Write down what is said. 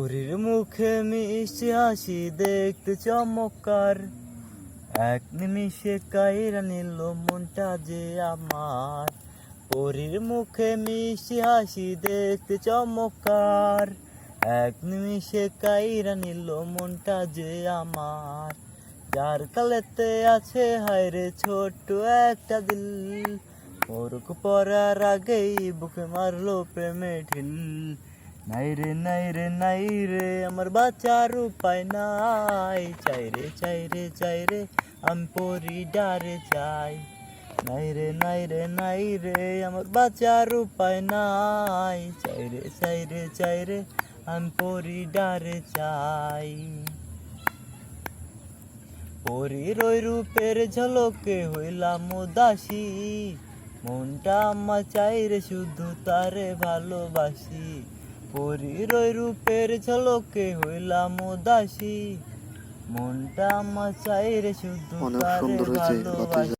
পরীর মুখে মিষ্টি হাসি দেখতে চমৎকার, এক নিমিষে কাইরা নিল মনটা যে আমার। পরীর মুখে মিষ্টি হাসি দেখতে চমৎকার, এক নিমিষে কাইরা নিল মনটা যে আমার। যার কালেতে আছে হায়রে ছোট্ট একটা দিল, পরক পরার আগেই বুকে মারলো প্রেমে ঢিল। নাই রে নাই রে নাই রে আমার বাঁচার উপায় নাই, চাই রে চাই রে চাই রে আমি পরি ডারে চাই। নাই রে নাই রে নাই রে আমার বাঁচার উপায় নাই, চাই রে চাই রে চাই রে আমি পরি ডারে চাই। পরীর ওই রূপের ঝলকে হইলাম উদাসী, মনটা আমার চাই রে শুধু তারে ভালোবাসি। পরীর ওই রূপের ঝলকে হইলাম উদাসী, মনটা আমার চাই রে শুধু তারে ভালোবাসি।